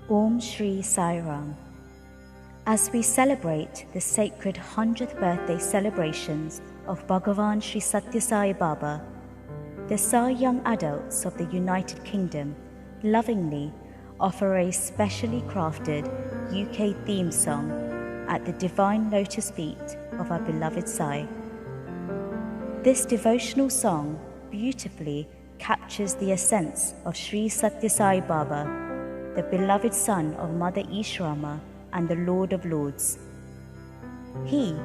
Om Shri Sai Ram. As we celebrate the sacred 100th birthday celebrations of Bhagavan Sri Sathya Sai Baba, the Sai young adults of the United Kingdom lovingly offer a specially crafted UK theme song at the divine lotus feet of our beloved Sai. This devotional song beautifully captures the essence of Sri Sathya Sai Baba, the beloved son of Mother Ishwarama and the Lord of Lords. He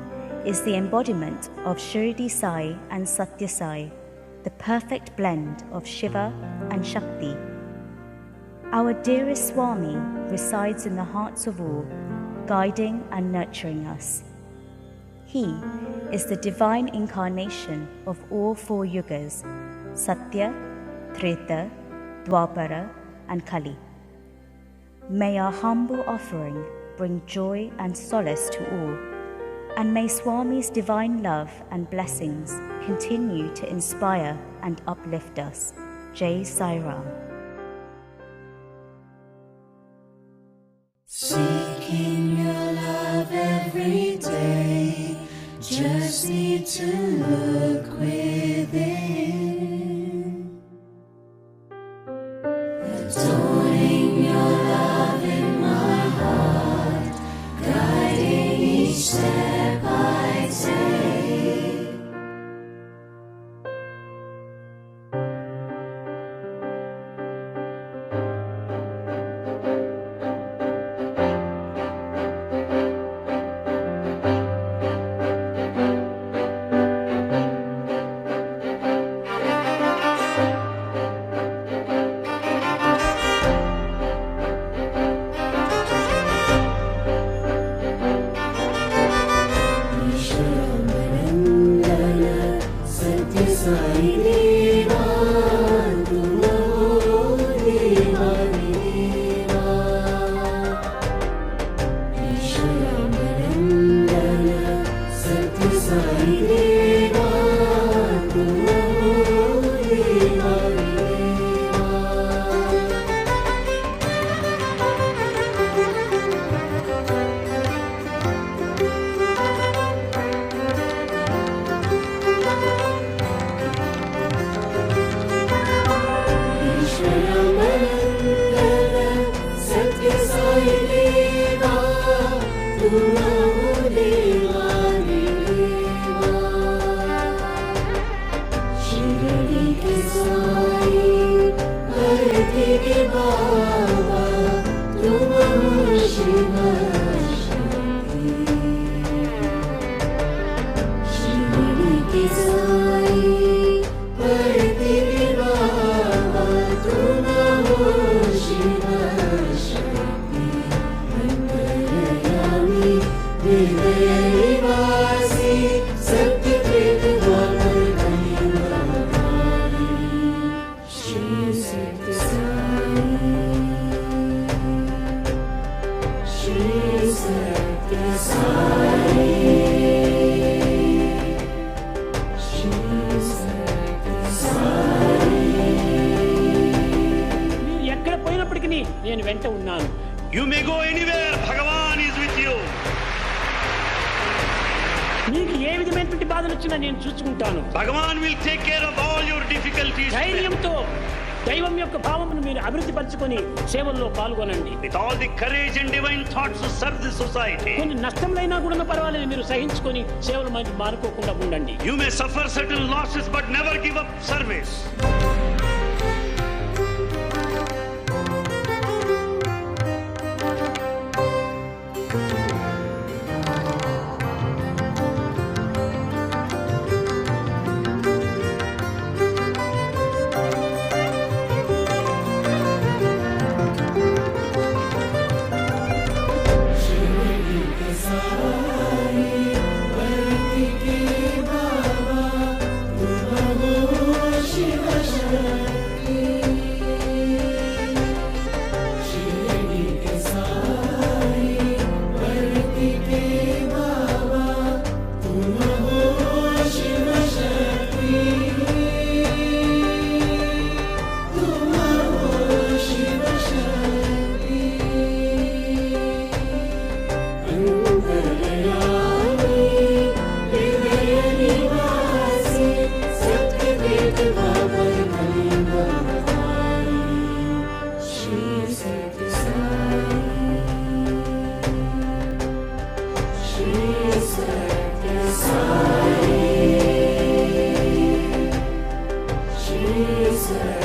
is the embodiment of Shirdi Sai and Satya Sai, the perfect blend of Shiva and Shakti. Our dearest Swami resides in the hearts of all, guiding and nurturing us. He is the divine incarnation of all four yugas, Satya, Treta, Dwapara and Kali. May our humble offering bring joy and solace to all, and may Swami's divine love and blessings continue to inspire and uplift us. Jai Sai Ram. Seeking your love every day, just need to look within. Adoring your love in my heart, guiding each step I take. You may go anywhere, Bhagavan is with you. Bhagavan will take care of all your difficulties. With all the courage and divine thoughts to serve the society. You may suffer certain losses but never give up service. Shiva say.